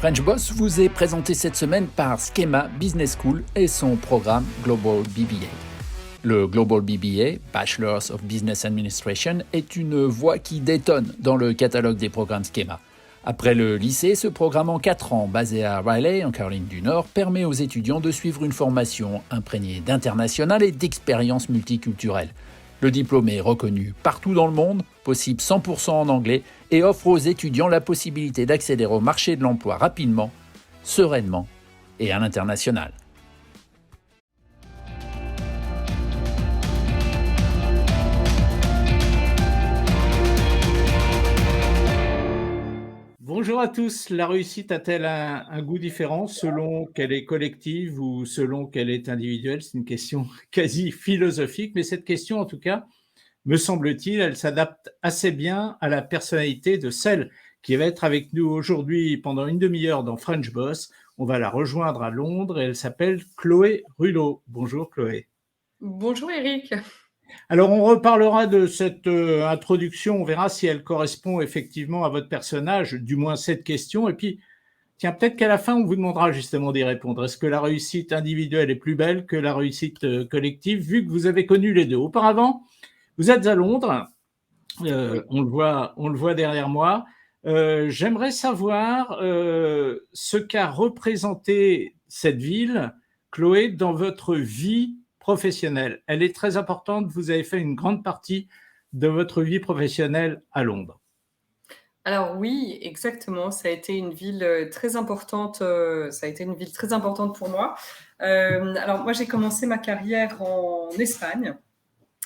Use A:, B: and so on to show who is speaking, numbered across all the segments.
A: French Boss vous est présenté cette semaine par Schema Business School et son programme Global BBA. Le Global BBA, Bachelors of Business Administration, est une voie qui détonne dans le catalogue des programmes Schema. Après le lycée, ce programme en 4 ans, basé à Raleigh, en Caroline du Nord, permet aux étudiants de suivre une formation imprégnée d'international et d'expériences multiculturelles. Le diplôme est reconnu partout dans le monde, possible 100% en anglais, et offre aux étudiants la possibilité d'accéder au marché de l'emploi rapidement, sereinement et à l'international.
B: Bonjour à tous. La réussite a-t-elle un goût différent selon qu'elle est collective ou selon qu'elle est individuelle? C'est une question quasi philosophique, mais cette question, en tout cas, me semble-t-il, elle s'adapte assez bien à la personnalité de celle qui va être avec nous aujourd'hui pendant une demi-heure dans French Boss. On va la rejoindre à Londres et elle s'appelle Chloé Rulot. Bonjour Chloé.
C: Bonjour Eric.
B: Alors, on reparlera de cette introduction, on verra si elle correspond effectivement à votre personnage, du moins cette question. Et puis, tiens, peut-être qu'à la fin, on vous demandera justement d'y répondre. Est-ce que la réussite individuelle est plus belle que la réussite collective, vu que vous avez connu les deux? Auparavant, vous êtes à Londres,
C: Oui.
B: on le voit derrière moi. J'aimerais savoir ce qu'a représenté cette ville, Chloé, dans votre vie professionnelle. Elle est très importante. Vous avez fait une grande partie de votre vie professionnelle à Londres.
C: Alors oui, exactement. Ça a été une ville très importante. Ça a été une ville très importante pour moi. Alors moi, j'ai commencé ma carrière en Espagne.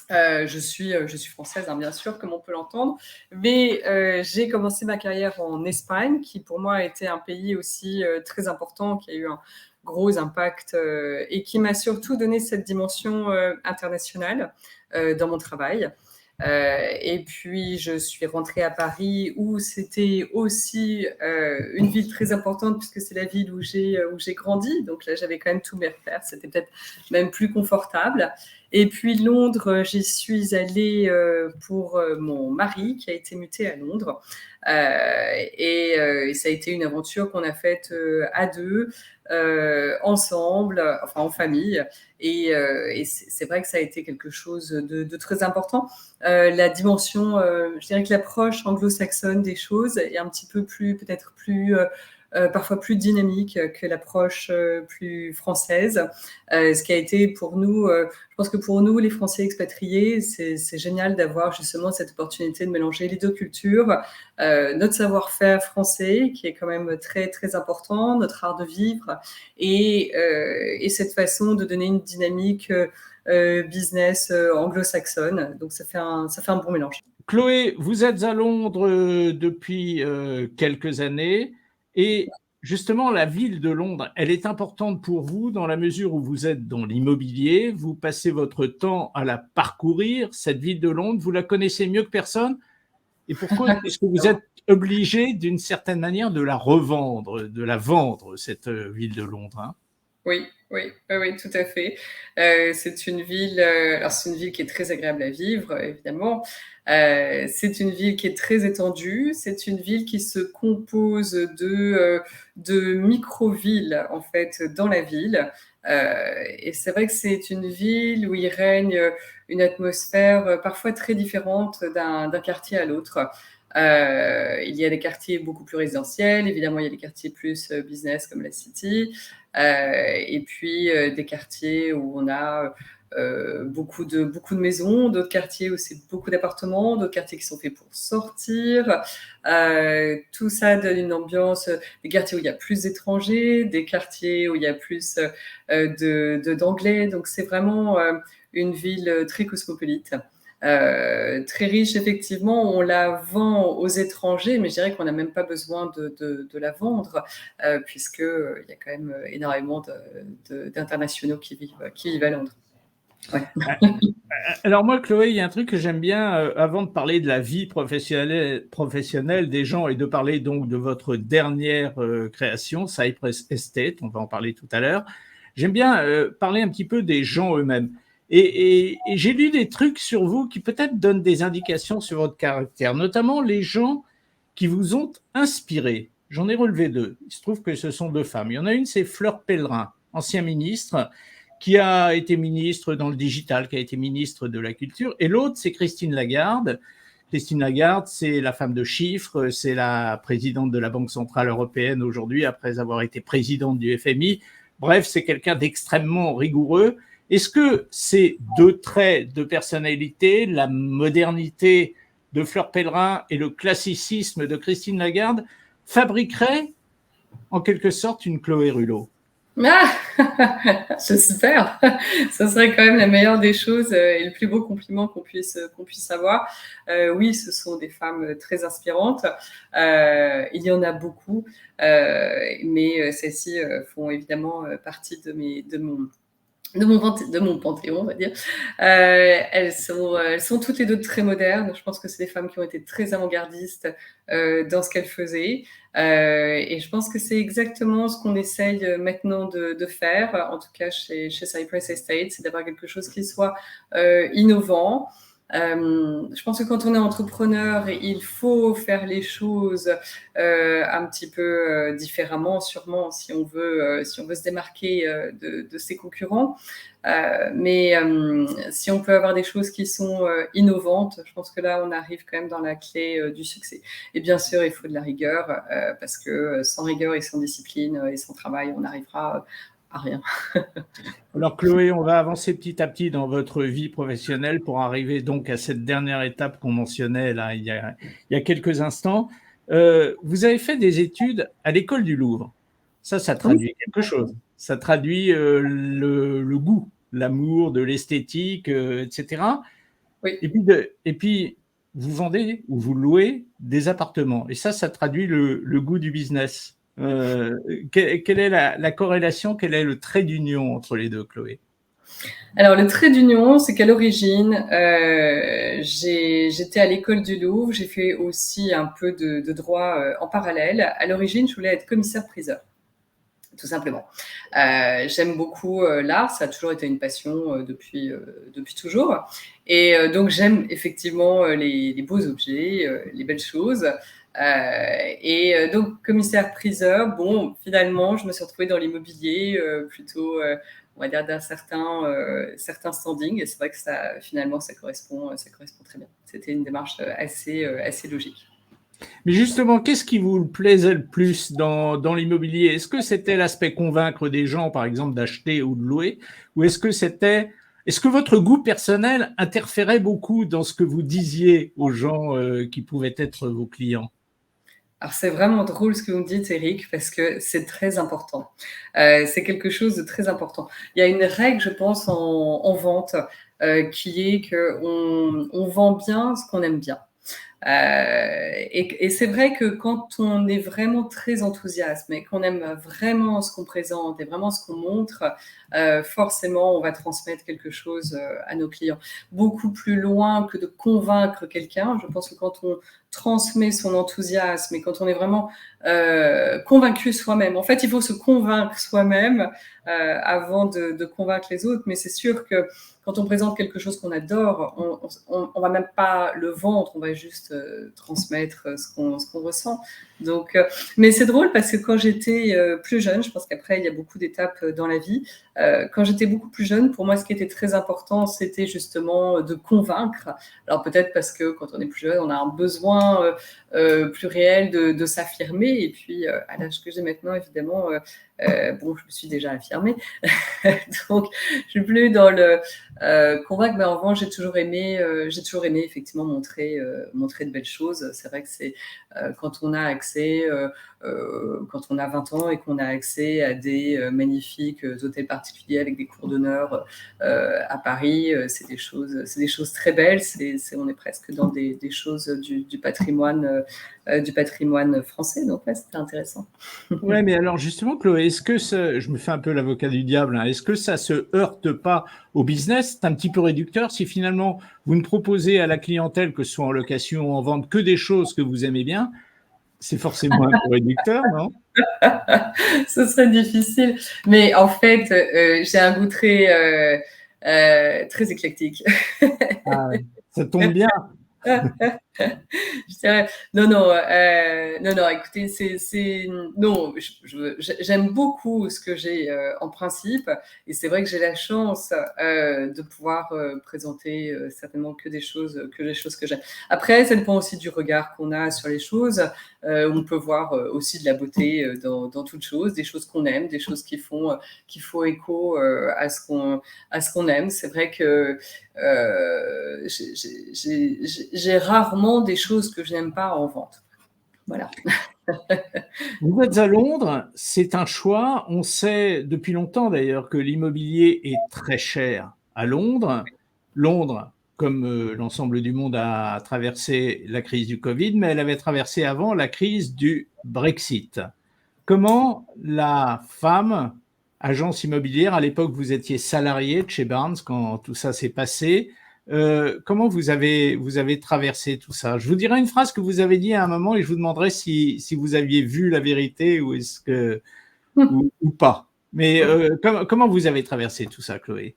C: Je suis française, hein, bien sûr, comme on peut l'entendre, mais j'ai commencé ma carrière en Espagne, qui pour moi a été un pays aussi très important, qui a eu un gros impact et qui m'a surtout donné cette dimension internationale dans mon travail. Et puis, je suis rentrée à Paris, où c'était aussi une ville très importante, puisque c'est la ville où j'ai grandi. Donc là, j'avais quand même tous mes repères. C'était peut-être même plus confortable. Et puis Londres, j'y suis allée pour mon mari, qui a été muté à Londres. Et ça a été une aventure qu'on a faite à deux, ensemble, enfin en famille. Et c'est vrai que ça a été quelque chose de très important. La dimension, je dirais que l'approche anglo-saxonne des choses est un petit peu plus, peut-être plus, parfois plus dynamique que l'approche plus française. Ce qui a été pour nous, je pense que pour nous, les Français expatriés, c'est génial d'avoir justement cette opportunité de mélanger les deux cultures, notre savoir-faire français, qui est quand même très, très important, notre art de vivre, et cette façon de donner une dynamique business anglo-saxonne. Donc, ça fait un bon mélange.
B: Chloé, vous êtes à Londres depuis quelques années et justement, la ville de Londres, elle est importante pour vous dans la mesure où vous êtes dans l'immobilier, vous passez votre temps à la parcourir, cette ville de Londres, vous la connaissez mieux que personne et pourquoi est-ce que vous êtes obligé d'une certaine manière de la revendre, de la vendre, cette ville de Londres, hein?
C: Oui, oui, oui, oui, tout à fait. C'est une ville, alors c'est une ville qui est très agréable à vivre, évidemment. C'est une ville qui est très étendue. C'est une ville qui se compose de micro-villes, en fait, dans la ville. Et c'est vrai que c'est une ville où il règne une atmosphère parfois très différente d'un quartier à l'autre. Il y a des quartiers beaucoup plus résidentiels, évidemment il y a des quartiers plus business comme la City, et puis des quartiers où on a beaucoup de maisons, d'autres quartiers où c'est beaucoup d'appartements, d'autres quartiers qui sont faits pour sortir. Tout ça donne une ambiance, des quartiers où il y a plus d'étrangers, des quartiers où il y a plus d'anglais. Donc c'est vraiment une ville très cosmopolite. Très riche, effectivement, on la vend aux étrangers, mais je dirais qu'on n'a même pas besoin de la vendre, puisqu'il y a quand même énormément d'internationaux qui vivent à Londres. Ouais.
B: Alors moi, Chloé, il y a un truc que j'aime bien, avant de parler de la vie professionnelle des gens et de parler donc de votre dernière création, Cypress Estate, on va en parler tout à l'heure, j'aime bien parler un petit peu des gens eux-mêmes. Et j'ai lu des trucs sur vous qui peut-être donnent des indications sur votre caractère, notamment les gens qui vous ont inspiré. j'en ai relevé 2. Il se trouve que ce sont 2 femmes. Il y en a une, c'est Fleur Pellerin, ancien ministre, qui a été ministre dans le digital, qui a été ministre de la culture. Et l'autre, c'est Christine Lagarde. Christine Lagarde, c'est la femme de chiffres, c'est la présidente de la Banque centrale européenne aujourd'hui, après avoir été présidente du FMI. Bref, c'est quelqu'un d'extrêmement rigoureux. Est-ce que ces 2 traits de personnalité, la modernité de Fleur Pellerin et le classicisme de Christine Lagarde, fabriqueraient en quelque sorte une Chloé Rulot?
C: Ah, j'espère. Ça serait quand même la meilleure des choses et le plus beau compliment qu'on puisse avoir. Oui, ce sont des femmes très inspirantes. Il y en a beaucoup, mais celles-ci font évidemment partie de mon panthéon, on va dire. Elles sont toutes les 2 très modernes. Je pense que c'est des femmes qui ont été très avant-gardistes dans ce qu'elles faisaient. Et je pense que c'est exactement ce qu'on essaye maintenant de faire, en tout cas chez Cypress Estate, c'est d'avoir quelque chose qui soit innovant. Je pense que quand on est entrepreneur, il faut faire les choses un petit peu différemment, sûrement, si on veut se démarquer de ses concurrents. Mais si on peut avoir des choses qui sont innovantes, je pense que là, on arrive quand même dans la clé du succès. Et bien sûr, il faut de la rigueur, parce que sans rigueur et sans discipline et sans travail, on n'arrivera à rien.
B: Alors Chloé, on va avancer petit à petit dans votre vie professionnelle pour arriver donc à cette dernière étape qu'on mentionnait là, il y a quelques instants. Vous avez fait des études à l'école du Louvre. Ça traduit quelque chose. Ça traduit le goût, l'amour de l'esthétique, etc.
C: Oui.
B: Et puis, vous vendez ou vous louez des appartements. Et ça traduit le goût du business. Quelle est la corrélation, quel est le trait d'union entre les 2, Chloé?
C: Alors, le trait d'union, c'est qu'à l'origine, j'étais à l'école du Louvre, j'ai fait aussi un peu de droit en parallèle. À l'origine, je voulais être commissaire-priseur, tout simplement. J'aime beaucoup l'art, ça a toujours été une passion depuis toujours. Et donc, j'aime effectivement les beaux objets, les belles choses. Donc, commissaire-priseur, bon, finalement, je me suis retrouvée dans l'immobilier plutôt, on va dire, d'un certain standing. Et c'est vrai que finalement, ça correspond très bien. C'était une démarche assez logique.
B: Mais justement, qu'est-ce qui vous plaisait le plus dans l'immobilier? Est-ce que c'était l'aspect convaincre des gens, par exemple, d'acheter ou de louer? Ou est-ce que votre goût personnel interférait beaucoup dans ce que vous disiez aux gens qui pouvaient être vos clients?
C: Alors, c'est vraiment drôle ce que vous me dites, Eric, parce que c'est très important. C'est quelque chose de très important. Il y a une règle, je pense, en vente qui est qu'on vend bien ce qu'on aime bien. Et c'est vrai que quand on est vraiment très enthousiaste et qu'on aime vraiment ce qu'on présente et vraiment ce qu'on montre, forcément, on va transmettre quelque chose à nos clients. Beaucoup plus loin que de convaincre quelqu'un. Je pense que quand on transmet son enthousiasme et quand on est vraiment convaincu soi-même, en fait, il faut se convaincre soi-même avant de convaincre les autres. Mais c'est sûr que quand on présente quelque chose qu'on adore, on va même pas le vendre, on va juste transmettre ce qu'on ressent. Donc, mais c'est drôle parce que quand j'étais plus jeune, je pense qu'après il y a beaucoup d'étapes dans la vie. Quand j'étais beaucoup plus jeune, pour moi, ce qui était très important, c'était justement de convaincre. Alors peut-être parce que quand on est plus jeune, on a un besoin plus réel de s'affirmer. Et puis à l'âge que j'ai maintenant, évidemment, bon, je me suis déjà affirmée, donc je suis plus dans le convaincre. Mais en revanche, j'ai toujours aimé effectivement montrer de belles choses. C'est vrai que c'est quand on a accès, quand on a 20 ans et qu'on a accès à des magnifiques hôtels particuliers avec des cours d'honneur à Paris, c'est des choses très belles. On est presque dans des choses du patrimoine français. Donc ouais, c'était intéressant.
B: Ouais, mais alors justement, Chloé, je me fais un peu l'avocat du diable, hein, est-ce que ça se heurte pas au business? C'est un petit peu réducteur si finalement vous ne proposez à la clientèle, que ce soit en location ou en vente, que des choses que vous aimez bien. C'est forcément un peu réducteur, non?
C: Ce serait difficile. Mais en fait, j'ai un goût très éclectique.
B: Ah ouais. Ça tombe bien.
C: Je dirais, non, non, non, non, écoutez, non, j'aime beaucoup ce que j'ai en principe, et c'est vrai que j'ai la chance de pouvoir présenter certainement que des choses que j'aime. Après, ça dépend aussi du regard qu'on a sur les choses. On peut voir aussi de la beauté dans toutes choses, des choses qu'on aime, des choses qui font écho à ce qu'on aime. C'est vrai que j'ai rarement des choses que je n'aime pas en vente. Voilà.
B: Vous êtes à Londres, c'est un choix. On sait depuis longtemps d'ailleurs que l'immobilier est très cher à Londres. Londres, comme l'ensemble du monde, a traversé la crise du Covid, mais elle avait traversé avant la crise du Brexit. Comment la femme, agence immobilière, à l'époque vous étiez salarié de chez Barnes quand tout ça s'est passé, comment vous avez traversé tout ça? Je vous dirai une phrase que vous avez dit à un moment et je vous demanderai si vous aviez vu la vérité ou est-ce que ou pas. Mais comment vous avez traversé tout ça, Chloé?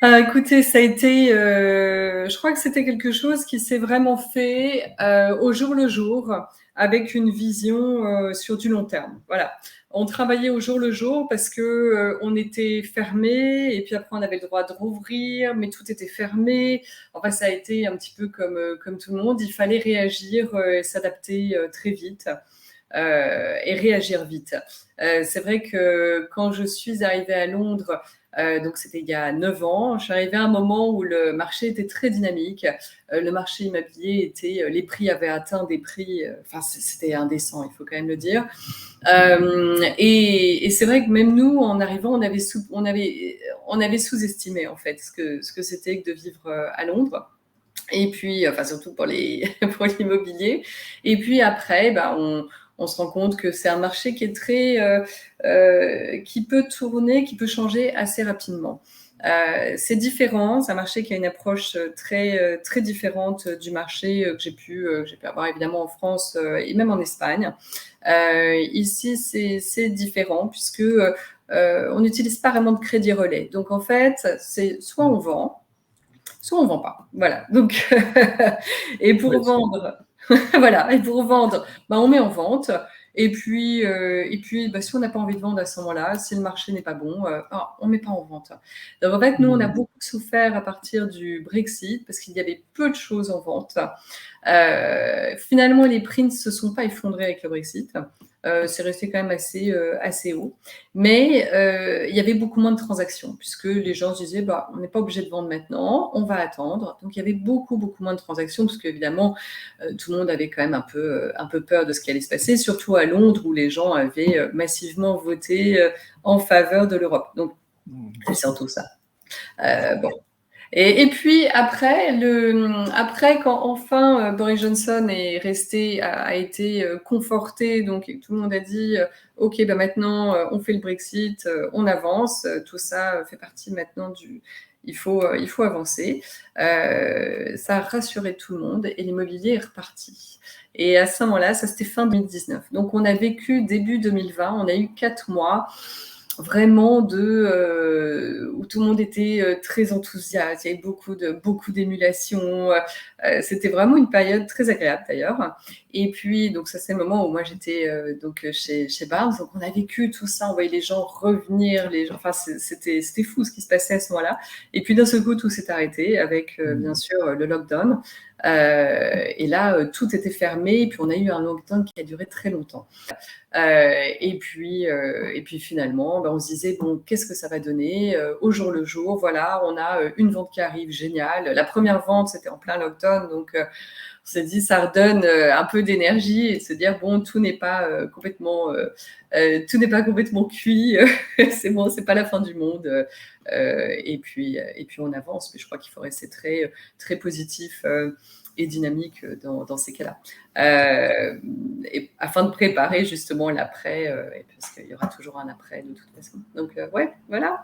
C: Écoutez, ça a été, je crois que c'était quelque chose qui s'est vraiment fait au jour le jour, avec une vision sur du long terme. Voilà. On travaillait au jour le jour parce que on était fermé et puis après on avait le droit de rouvrir, mais tout était fermé. Enfin, ça a été un petit peu comme tout le monde. Il fallait réagir, s'adapter très vite. Et réagir vite. C'est vrai que quand je suis arrivée à Londres, donc c'était il y a 9 ans, je suis arrivée à un moment où le marché était très dynamique. Le marché immobilier les prix avaient atteint des prix, enfin c'était indécent, il faut quand même le dire. Et c'est vrai que même nous, en arrivant, on avait sous-estimé en fait ce que c'était que de vivre à Londres. Et puis, enfin surtout pour l'immobilier. Et puis après, bah, on se rend compte que c'est un marché qui est qui peut tourner, qui peut changer assez rapidement. C'est différent, c'est un marché qui a une approche très différente du marché que j'ai pu avoir évidemment en France et même en Espagne. Ici, c'est différent puisque on n'utilise pas vraiment de crédit relais. Donc en fait, c'est soit on vend pas. Voilà. Donc, et pour vendre, voilà. Et pour vendre, bah, on met en vente. Et puis, bah, si on n'a pas envie de vendre à ce moment-là, si le marché n'est pas bon, on met pas en vente. Donc, en fait, nous, on a beaucoup souffert à partir du Brexit parce qu'il y avait peu de choses en vente. Finalement, les prix ne se sont pas effondrés avec le Brexit. C'est resté quand même assez haut. Mais il y avait beaucoup moins de transactions puisque les gens se disaient bah, on n'est pas obligé de vendre maintenant, on va attendre. Donc il y avait beaucoup moins de transactions parce qu'évidemment, tout le monde avait quand même un peu peur de ce qui allait se passer, surtout à Londres où les gens avaient massivement voté en faveur de l'Europe. Donc c'est surtout ça. Bon. Et puis après, quand enfin Boris Johnson a été conforté, donc tout le monde a dit ok, bah maintenant on fait le Brexit, on avance, tout ça fait partie maintenant il faut avancer. Ça a rassuré tout le monde et l'immobilier est reparti. Et à ce moment-là, ça c'était fin 2019. Donc on a vécu début 2020, on a eu 4 mois vraiment où tout le monde était très enthousiaste, il y avait beaucoup d'émulation. C'était vraiment une période très agréable d'ailleurs. Et puis donc ça c'est le moment où moi j'étais chez Barnes, donc on a vécu tout ça, on voyait les gens revenir, enfin c'était fou ce qui se passait à ce moment-là. Et puis d'un seul coup tout s'est arrêté avec bien sûr le lockdown. Et là tout était fermé et puis on a eu un lockdown qui a duré très longtemps. Et puis finalement, on se disait bon, qu'est-ce que ça va donner au jour le jour. Voilà, on a une vente qui arrive, génial. La première vente, c'était en plein lockdown, donc on s'est dit ça redonne un peu d'énergie et de se dire bon, tout n'est pas complètement cuit. C'est bon, c'est pas la fin du monde. Et puis on avance. Mais je crois qu'il faut rester très positif. Et dynamique dans ces cas-là. Et afin de préparer justement l'après, parce qu'il y aura toujours un après de toute façon. Donc, ouais, voilà.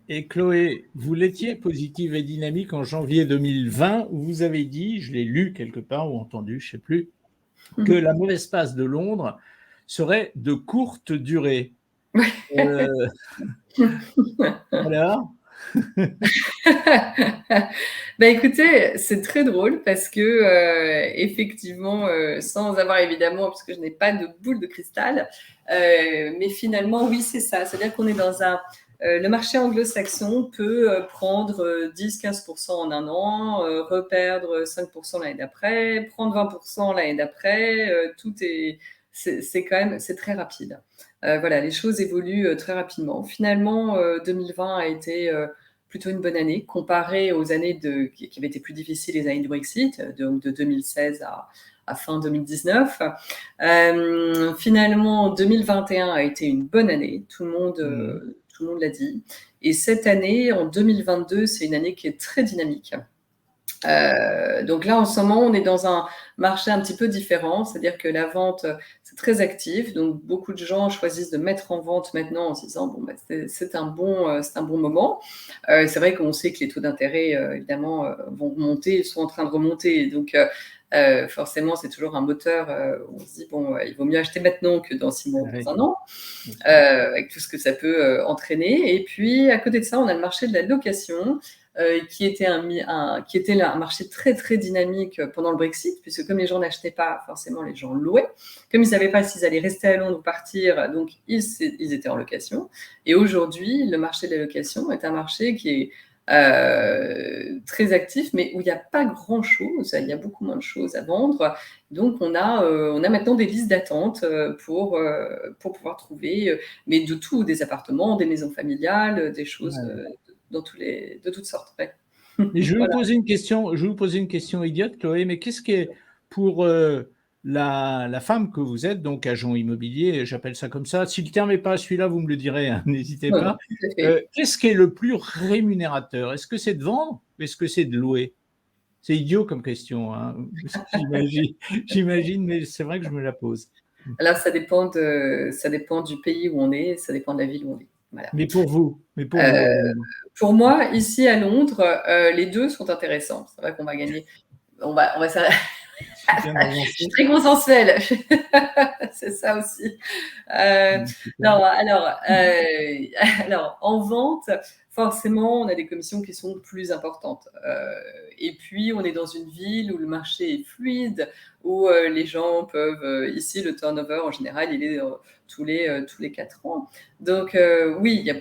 B: Et Chloé, vous l'étiez positive et dynamique en janvier 2020, où vous avez dit, je l'ai lu quelque part ou entendu, je ne sais plus, que la mauvaise passe de Londres serait de courte durée.
C: Ouais.
B: Alors
C: Écoutez, c'est très drôle parce que effectivement, sans avoir évidemment, parce que je n'ai pas de boule de cristal, mais finalement, oui, c'est ça. C'est-à-dire qu'on est dans le marché anglo-saxon peut prendre 10-15% en un an, reperdre 5% l'année d'après, prendre 20% l'année d'après. C'est quand même, c'est très rapide. Voilà, les choses évoluent très rapidement. Finalement, 2020 a été plutôt une bonne année, comparée aux années qui avaient été plus difficiles, les années du Brexit, donc de 2016 à fin 2019. Finalement, 2021 a été une bonne année, tout le monde l'a dit. Et cette année, en 2022, c'est une année qui est très dynamique. Donc là, en ce moment, on est dans un marché un petit peu différent, c'est-à-dire que la vente, c'est très actif, donc beaucoup de gens choisissent de mettre en vente maintenant en se disant bon, c'est un bon moment. C'est vrai qu'on sait que les taux d'intérêt, évidemment, vont remonter, ils sont en train de remonter, donc forcément, c'est toujours un moteur où on se dit bon, il vaut mieux acheter maintenant que dans 6 mois ou dans un an, avec tout ce que ça peut entraîner. Et puis, à côté de ça, on a le marché de la location. Qui était un marché très très dynamique pendant le Brexit, puisque comme les gens n'achetaient pas, forcément les gens louaient. Comme ils ne savaient pas s'ils allaient rester à Londres ou partir, donc ils étaient en location. Et aujourd'hui, le marché de la location est un marché qui est très actif, mais où il n'y a pas grand-chose, il y a beaucoup moins de choses à vendre. Donc on a maintenant des listes d'attente pour pouvoir trouver, mais de tout, des appartements, des maisons familiales, des choses de toutes sortes. Ouais.
B: Mais je vais
C: Voilà.
B: vous poser une question idiote, Chloé, mais qu'est-ce qui est pour la femme que vous êtes, donc agent immobilier, j'appelle ça comme ça. Si le terme n'est pas celui-là, vous me le direz, hein, n'hésitez
C: Ouais,
B: pas.
C: tout à fait.
B: Qu'est-ce qui est le plus rémunérateur? Est-ce que c'est de vendre ou est-ce que c'est de louer? C'est idiot comme question, hein, j'imagine, mais c'est vrai que je me la pose.
C: Alors, ça dépend du pays où on est, ça dépend de la ville où on est. Voilà.
B: Mais pour vous, évidemment.
C: Pour moi, ici à Londres, les deux sont intéressants. C'est vrai qu'on va gagner. On va je suis très consensuelle. C'est ça aussi. Non, alors, en vente, forcément, on a des commissions qui sont plus importantes. Et puis, on est dans une ville où le marché est fluide, où les gens peuvent. Ici, le turnover, en général, il est tous les 4 ans. Donc, oui,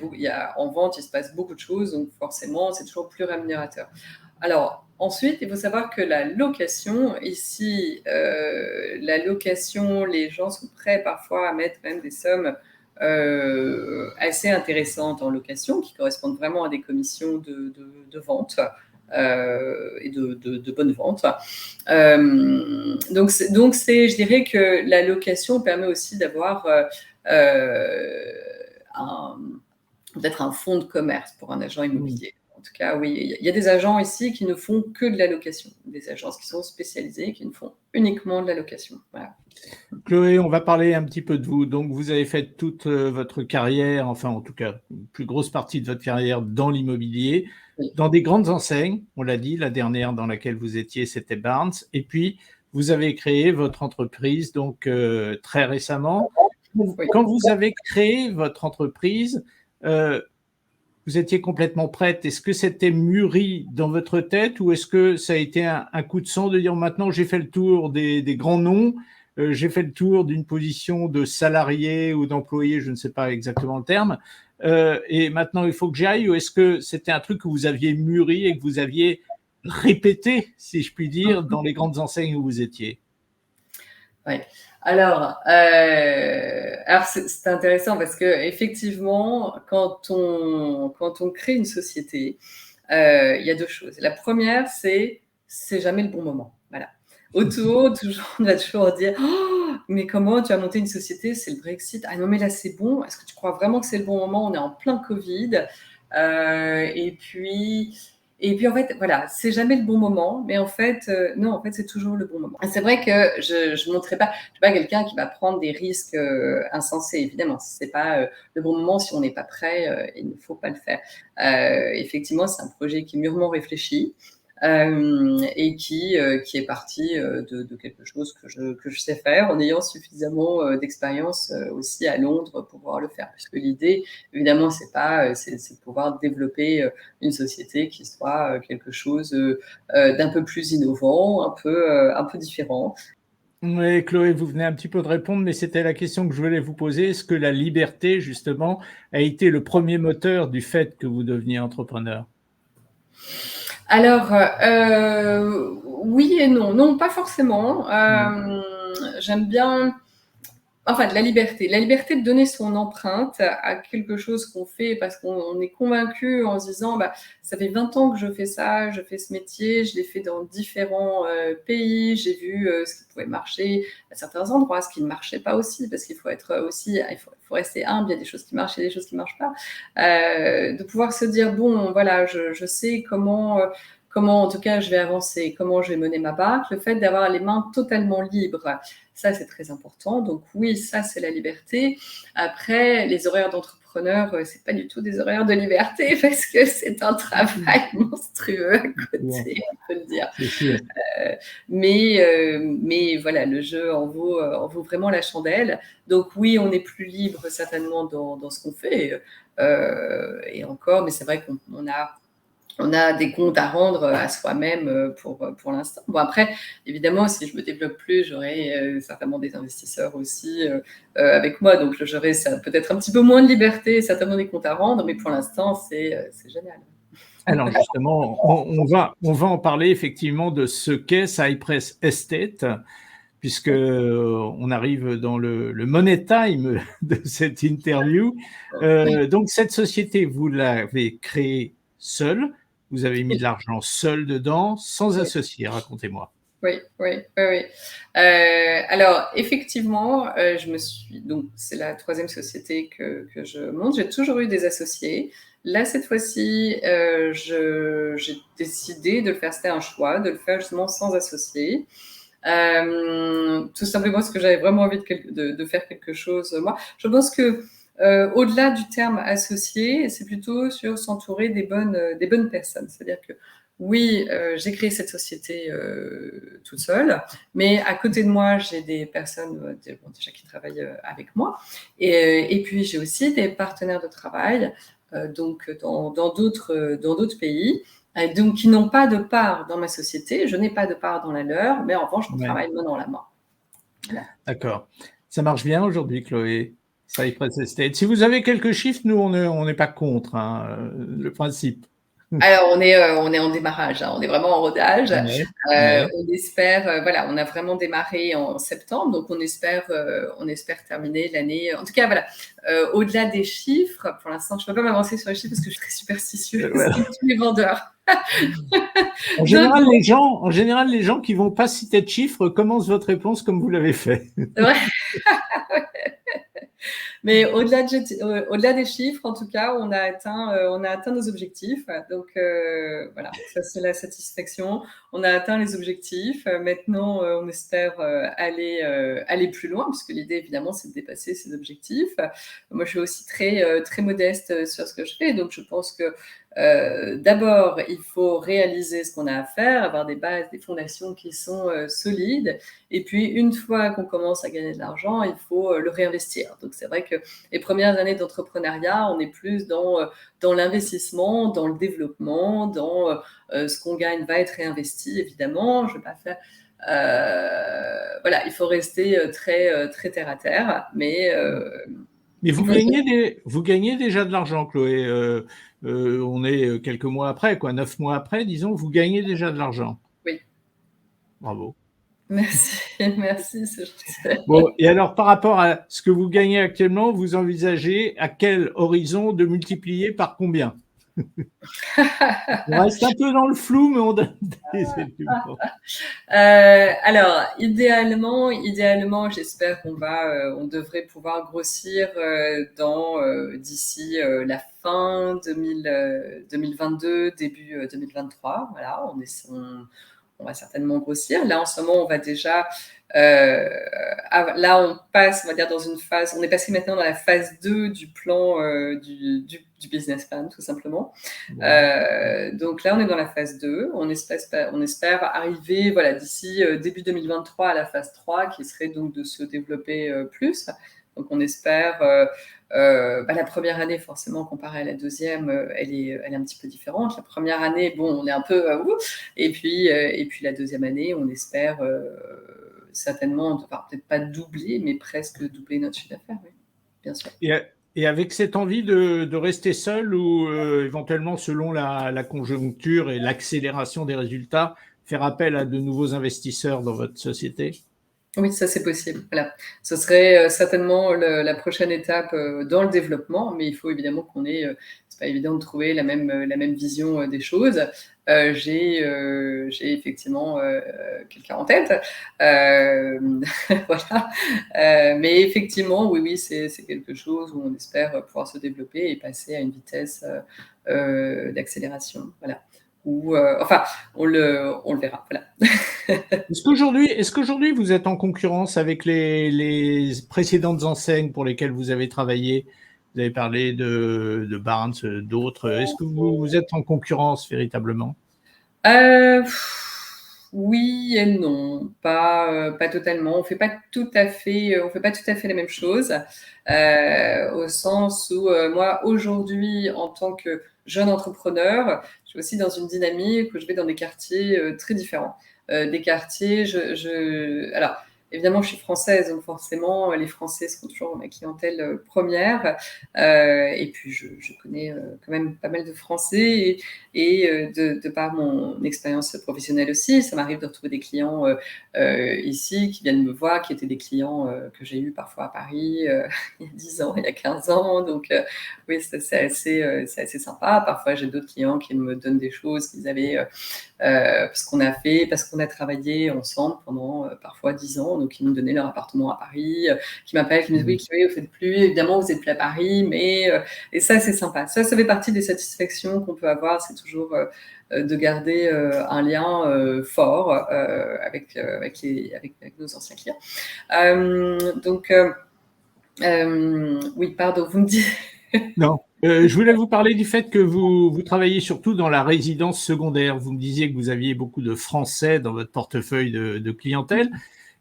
C: en vente, il se passe beaucoup de choses. Donc, forcément, c'est toujours plus rémunérateur. Alors, ensuite, il faut savoir que la location, ici, les gens sont prêts parfois à mettre même des sommes assez intéressantes en location, qui correspondent vraiment à des commissions de vente et de bonnes ventes. Donc, je dirais que la location permet aussi d'avoir peut-être un fonds de commerce pour un agent immobilier. En tout cas, oui, il y a des agents ici qui ne font que de la location, des agences qui sont spécialisées, qui ne font uniquement de la location. Voilà.
B: Chloé, on va parler un petit peu de vous. Donc, vous avez fait toute votre carrière, enfin, en tout cas, une plus grosse partie de votre carrière dans l'immobilier,
C: Oui.
B: dans des grandes enseignes. On l'a dit, la dernière dans laquelle vous étiez, c'était Barnes. Et puis, vous avez créé votre entreprise, donc, très récemment.
C: Oui.
B: Quand vous avez créé votre entreprise, vous étiez complètement prête. Est-ce que c'était mûri dans votre tête ou est-ce que ça a été un coup de sang de dire maintenant j'ai fait le tour des grands noms, j'ai fait le tour d'une position de salarié ou d'employé, je ne sais pas exactement le terme, et maintenant il faut que j'y aille, ou est-ce que c'était un truc que vous aviez mûri et que vous aviez répété, si je puis dire, dans les grandes enseignes où vous étiez?
C: Oui. Alors c'est intéressant parce que effectivement, quand on crée une société, il y a deux choses. La première, c'est jamais le bon moment. Voilà. Autour, on va toujours dire oh, mais comment tu as monté une société? C'est le Brexit. Ah non, mais là, c'est bon. Est-ce que tu crois vraiment que c'est le bon moment? On est en plein Covid. Et puis, en fait, voilà, c'est jamais le bon moment, mais en fait, non, en fait, c'est toujours le bon moment. C'est vrai que je ne montrerai pas, je suis pas quelqu'un qui va prendre des risques insensés, évidemment. Si c'est pas le bon moment, si on n'est pas prêt, il ne faut pas le faire. Effectivement, c'est un projet qui est mûrement réfléchi. et qui est parti de quelque chose que je sais faire en ayant suffisamment d'expérience aussi à Londres pour pouvoir le faire. Puisque l'idée, évidemment, c'est de pouvoir développer une société qui soit quelque chose d'un peu plus innovant, un peu différent.
B: Oui, Chloé, vous venez un petit peu de répondre, mais c'était la question que je voulais vous poser. Est-ce que la liberté, justement, a été le premier moteur du fait que vous deveniez entrepreneur?
C: Alors, oui et non. Non, pas forcément. J'aime bien, enfin, de la liberté. La liberté de donner son empreinte à quelque chose qu'on fait parce qu'on est convaincu en se disant, bah, ça fait 20 ans que je fais ça, je fais ce métier, je l'ai fait dans différents pays, j'ai vu ce qui pouvait marcher à certains endroits, ce qui ne marchait pas aussi, parce qu'il faut être aussi, il faut rester humble, il y a des choses qui marchent et des choses qui ne marchent pas. De pouvoir se dire, bon, voilà, je sais comment en tout cas je vais avancer, comment je vais mener ma barque, le fait d'avoir les mains totalement libres, ça c'est très important. Donc oui, ça c'est la liberté. Après, les horaires d'entrepreneur, c'est pas du tout des horaires de liberté parce que c'est un travail monstrueux à côté, on peut le dire.
B: C'est sûr.
C: Mais voilà, le jeu en vaut vraiment la chandelle. Donc oui, on est plus libre certainement dans ce qu'on fait. Et encore, mais c'est vrai qu'on a des comptes à rendre à soi-même pour l'instant. Bon, après, évidemment, si je me développe plus, j'aurai certainement des investisseurs aussi avec moi. Donc, j'aurai peut-être un petit peu moins de liberté, certainement des comptes à rendre, mais pour l'instant, c'est génial.
B: Alors justement, on va en parler effectivement de ce qu'est Cypress Estate, puisque on arrive dans le money time de cette interview. Donc cette société, vous l'avez créée seule, vous avez mis de l'argent seul dedans, sans associé, racontez-moi.
C: Oui, oui, oui, oui. Alors, effectivement, donc, c'est la troisième société que je monte. J'ai toujours eu des associés. Là, cette fois-ci, j'ai décidé de le faire. C'était un choix de le faire justement sans associé. Tout simplement parce que j'avais vraiment envie de faire quelque chose. Moi, je pense que au-delà du terme associé, c'est plutôt sur s'entourer des bonnes personnes. C'est-à-dire que oui, j'ai créé cette société toute seule, mais à côté de moi, j'ai des personnes déjà qui travaillent avec moi, et puis j'ai aussi des partenaires de travail, donc dans d'autres pays, donc qui n'ont pas de part dans ma société. Je n'ai pas de part dans la leur, mais en revanche, on travaille main dans la main. Voilà.
B: D'accord. Ça marche bien aujourd'hui, Chloé. Cypress Estate. Si vous avez quelques chiffres, nous, on n'est pas contre le principe.
C: Alors, on est en démarrage, hein, on est vraiment en rodage. On espère, voilà, on a vraiment démarré en septembre, donc on espère terminer l'année. En tout cas, voilà, au-delà des chiffres, pour l'instant, je ne peux pas m'avancer sur les chiffres parce que je suis très superstitieuse, comme tous les vendeurs.
B: En général, les gens qui vont pas citer de chiffres commencent votre réponse comme vous l'avez fait.
C: Ouais. Mais au-delà des chiffres, en tout cas, on a atteint nos objectifs. Donc voilà, ça c'est la satisfaction. On a atteint les objectifs. Maintenant, on espère aller plus loin, puisque l'idée évidemment c'est de dépasser ces objectifs. Moi, je suis aussi très modeste sur ce que je fais, donc je pense que d'abord, il faut réaliser ce qu'on a à faire, avoir des bases, des fondations qui sont solides. Et puis, une fois qu'on commence à gagner de l'argent, il faut le réinvestir. Donc, c'est vrai que les premières années d'entrepreneuriat, on est plus dans l'investissement, dans le développement, dans ce qu'on gagne va être réinvesti, évidemment. Je ne vais pas faire... voilà, il faut rester très terre à terre, mais
B: vous gagnez déjà de l'argent, Chloé. On est quelques mois après, 9 mois après, disons, vous gagnez déjà de l'argent.
C: Oui.
B: Bravo.
C: Merci, merci, c'est gentil.
B: Bon, et alors, par rapport à ce que vous gagnez actuellement, vous envisagez à quel horizon de multiplier par combien? On reste un peu dans le flou, mais on donne des éléments.
C: Alors, idéalement, j'espère on devrait pouvoir grossir d'ici la fin 2022, début 2023. Voilà, on va certainement grossir. Là, en ce moment, on va déjà... là, on passe, on va dire, dans une phase... On est passé maintenant dans la phase 2 du plan du business plan, tout simplement. Donc là, on est dans la phase 2. On espère arriver d'ici début 2023 à la phase 3, qui serait donc de se développer plus. Donc, on espère... la première année, forcément, comparée à la deuxième, elle est un petit peu différente. La première année, on est un peu... et puis la deuxième année, on espère certainement, peut-être pas doubler, mais presque doubler notre chiffre d'affaires, oui, bien sûr.
B: Et avec cette envie de rester seul ou éventuellement, selon la conjoncture et l'accélération des résultats, faire appel à de nouveaux investisseurs dans votre société?
C: Oui, ça c'est possible. Voilà. Ce serait certainement la prochaine étape dans le développement, mais il faut évidemment qu'on ait, c'est pas évident de trouver la même vision des choses. J'ai effectivement quelqu'un en tête, voilà. Mais effectivement, oui, c'est quelque chose où on espère pouvoir se développer et passer à une vitesse d'accélération, voilà. Ou on le verra, voilà.
B: Est-ce qu'aujourd'hui vous êtes en concurrence avec les précédentes enseignes pour lesquelles vous avez travaillé? Vous avez parlé de Barnes, d'autres. Est-ce que vous êtes en concurrence véritablement?
C: Oui et non, pas totalement. On fait pas tout à fait la même chose, au sens où moi aujourd'hui, en tant que jeune entrepreneur, je suis aussi dans une dynamique où je vais dans des quartiers très différents. Des quartiers, alors évidemment, je suis française, donc forcément, les Français seront toujours ma clientèle première. Et puis je connais quand même pas mal de Français et de par mon expérience professionnelle aussi, ça m'arrive de retrouver des clients ici qui viennent me voir, qui étaient des clients que j'ai eus parfois à Paris il y a 10 ans, il y a 15 ans. Donc oui, c'est assez sympa. Parfois, j'ai d'autres clients qui me donnent des choses qu'ils avaient parce qu'on a travaillé ensemble pendant parfois 10 ans. Donc, ils m'ont donné leur appartement à Paris, qui m'appellent, qui me disent oui, Chloé, vous faites plus, évidemment, vous n'êtes plus à Paris, mais et ça, c'est sympa. Ça fait partie des satisfactions qu'on peut avoir. C'est toujours de garder un lien fort avec nos anciens clients. Donc, oui, pardon, vous me dites.
B: Non. Je voulais vous parler du fait que vous travaillez surtout dans la résidence secondaire. Vous me disiez que vous aviez beaucoup de Français dans votre portefeuille de clientèle.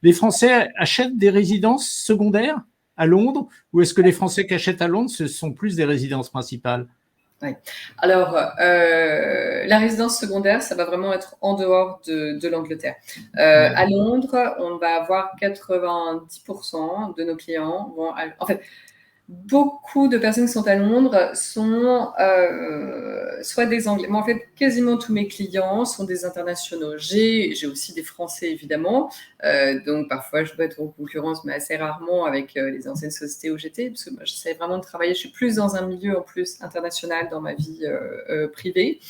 B: Les Français achètent des résidences secondaires à Londres, ou est-ce que les Français qui achètent à Londres, ce sont plus des résidences principales?
C: Oui. Alors, la résidence secondaire, ça va vraiment être en dehors de l'Angleterre. À Londres, on va avoir 90% de nos clients en fait, beaucoup de personnes qui sont à Londres sont soit des Anglais. Moi, en fait, quasiment tous mes clients sont des internationaux. J'ai aussi des Français, évidemment. Donc, parfois, je dois être en concurrence, mais assez rarement avec les anciennes sociétés où j'étais, parce que moi, j'essaie vraiment de travailler. Je suis plus dans un milieu, en plus, international dans ma vie privée.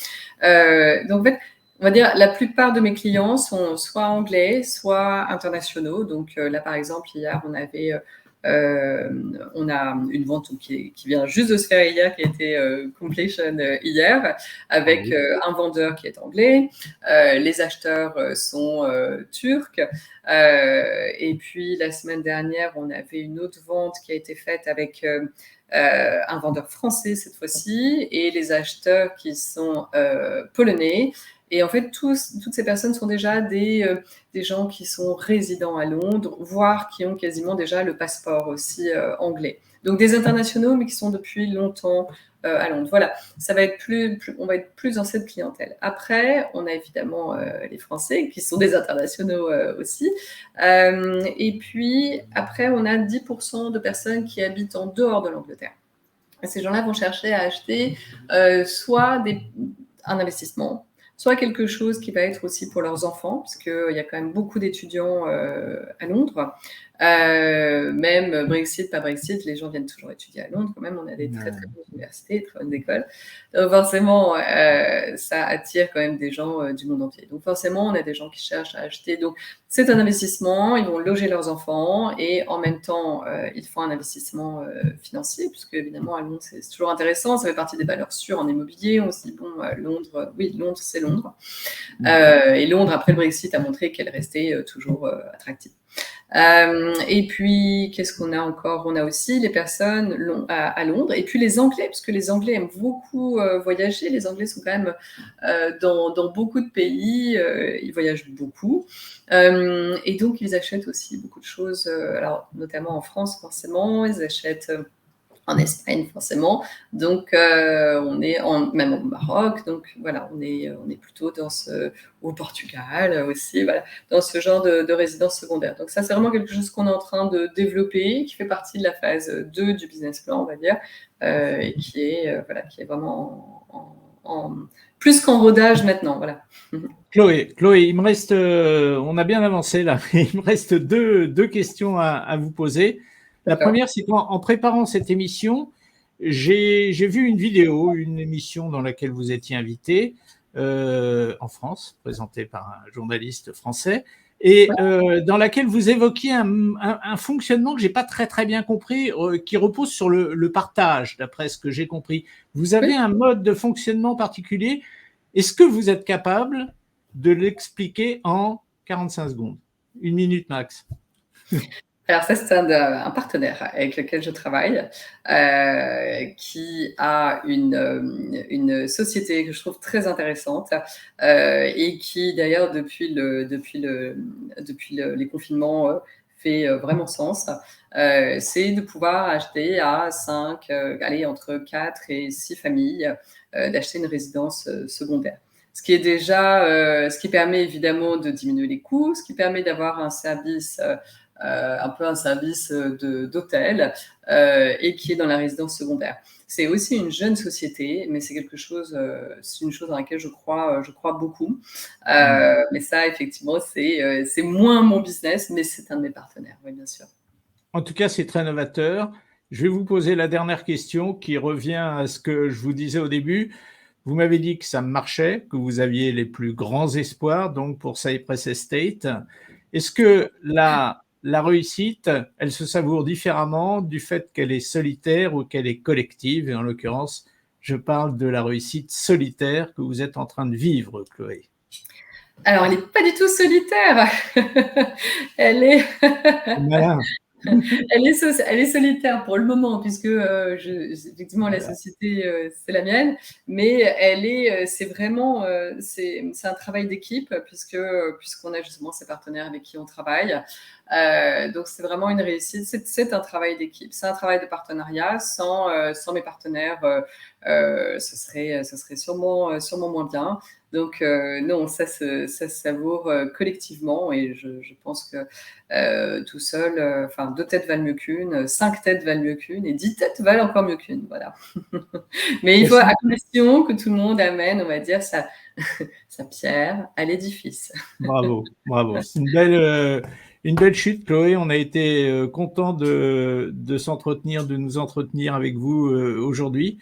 C: Donc, en fait, on va dire, la plupart de mes clients sont soit anglais, soit internationaux. Donc, là, par exemple, hier, on a une vente qui vient juste de se faire hier, qui a été completion hier, avec un vendeur qui est anglais. Les acheteurs sont turcs. Et puis, la semaine dernière, on avait une autre vente qui a été faite avec un vendeur français cette fois-ci, et les acheteurs qui sont polonais. Et en fait, toutes ces personnes sont déjà des gens qui sont résidents à Londres, voire qui ont quasiment déjà le passeport aussi anglais. Donc des internationaux, mais qui sont depuis longtemps à Londres. Voilà, ça va être on va être plus dans cette clientèle. Après, on a évidemment les Français, qui sont des internationaux aussi. Et puis, après, on a 10% de personnes qui habitent en dehors de l'Angleterre. Et ces gens-là vont chercher à acheter soit un investissement, soit quelque chose qui va être aussi pour leurs enfants, parce qu'il y a quand même beaucoup d'étudiants à Londres. Même Brexit, pas Brexit, les gens viennent toujours étudier à Londres. Quand même, on a des très, très bonnes universités, très bonnes écoles. Donc, forcément, ça attire quand même des gens du monde entier. Donc, forcément, on a des gens qui cherchent à acheter. Donc, c'est un investissement. Ils vont loger leurs enfants et en même temps, ils font un investissement financier, puisque évidemment, à Londres, c'est toujours intéressant. Ça fait partie des valeurs sûres en immobilier. On se dit, bon, Londres, oui, Londres, c'est Londres. Et Londres, après le Brexit, a montré qu'elle restait toujours attractive. Et puis, qu'est-ce qu'on a encore? On a aussi les personnes à Londres, et puis les Anglais, parce que les Anglais aiment beaucoup voyager. Les Anglais sont quand même dans beaucoup de pays, ils voyagent beaucoup. Et donc, ils achètent aussi beaucoup de choses, alors notamment en France, forcément, ils achètent en Espagne, forcément. Donc, on est même au Maroc. Donc, voilà, on est plutôt au Portugal aussi, voilà, dans ce genre de résidence secondaire. Donc, ça, c'est vraiment quelque chose qu'on est en train de développer, qui fait partie de la phase 2 du business plan, on va dire, et qui est vraiment plus qu'en rodage maintenant, voilà.
B: Chloé, il me reste, on a bien avancé là, il me reste deux questions à vous poser. La première, c'est qu'en préparant cette émission, j'ai vu une vidéo, une émission dans laquelle vous étiez invité en France, présentée par un journaliste français, et dans laquelle vous évoquiez un fonctionnement que j'ai pas très bien compris, qui repose sur le partage, d'après ce que j'ai compris. Vous avez un mode de fonctionnement particulier. Est-ce que vous êtes capable de l'expliquer en 45 secondes, 1 minute max?
C: Alors ça, c'est un partenaire avec lequel je travaille, qui a une société que je trouve très intéressante, et qui d'ailleurs depuis les confinements fait vraiment sens. C'est de pouvoir acheter à entre 4 et 6 familles, d'acheter une résidence secondaire. Ce qui permet évidemment de diminuer les coûts, ce qui permet d'avoir un service un peu un service d'hôtel, et qui est dans la résidence secondaire. C'est aussi une jeune société, mais c'est une chose dans laquelle je crois beaucoup. Mais ça, effectivement, c'est moins mon business, mais c'est un de mes partenaires, oui, bien sûr.
B: En tout cas, c'est très novateur. Je vais vous poser la dernière question qui revient à ce que je vous disais au début. Vous m'avez dit que ça marchait, que vous aviez les plus grands espoirs donc pour Cypress Estate. Est-ce que la réussite, elle se savoure différemment du fait qu'elle est solitaire ou qu'elle est collective? Et en l'occurrence, je parle de la réussite solitaire que vous êtes en train de vivre, Chloé.
C: Alors, elle n'est pas du tout solitaire. Elle est... Elle est solitaire pour le moment, puisque effectivement la société c'est la mienne, mais c'est vraiment c'est un travail d'équipe, puisqu'on a justement ces partenaires avec qui on travaille. Donc c'est vraiment une réussite. C'est un travail d'équipe, c'est un travail de partenariat. Sans mes partenaires, ce serait sûrement moins bien. Donc non, ça se savoure collectivement, et je pense que tout seul, 2 têtes valent mieux qu'une, 5 têtes valent mieux qu'une, et 10 têtes valent encore mieux qu'une, voilà. Mais il faut à condition que tout le monde amène, on va dire, sa pierre à l'édifice.
B: Bravo. C'est une belle chute, Chloé. On a été content de nous entretenir avec vous aujourd'hui.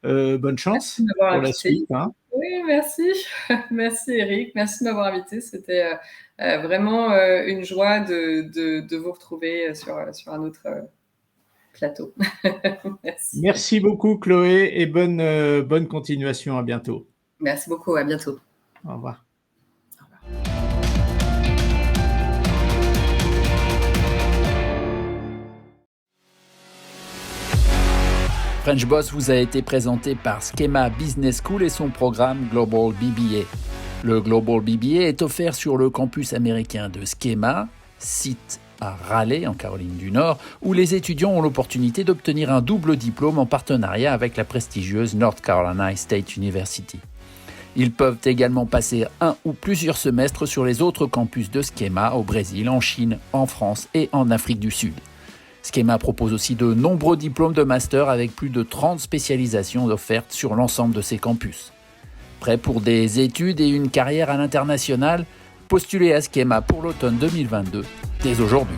B: Bonne chance pour la suite. Hein.
C: Oui, merci. Merci Eric. Merci de m'avoir invité. C'était vraiment une joie de vous retrouver sur un autre plateau.
B: Merci beaucoup Chloé, et bonne continuation. À bientôt.
C: Merci beaucoup. À bientôt.
B: Au revoir.
A: French Boss vous a été présenté par Schema Business School et son programme Global BBA. Le Global BBA est offert sur le campus américain de Schema, site à Raleigh en Caroline du Nord, où les étudiants ont l'opportunité d'obtenir un double diplôme en partenariat avec la prestigieuse North Carolina State University. Ils peuvent également passer 1 ou plusieurs semestres sur les autres campus de Schema au Brésil, en Chine, en France et en Afrique du Sud. Schema propose aussi de nombreux diplômes de master avec plus de 30 spécialisations offertes sur l'ensemble de ses campus. Prêt pour des études et une carrière à l'international? Postulez à Schema pour l'automne 2022 dès aujourd'hui.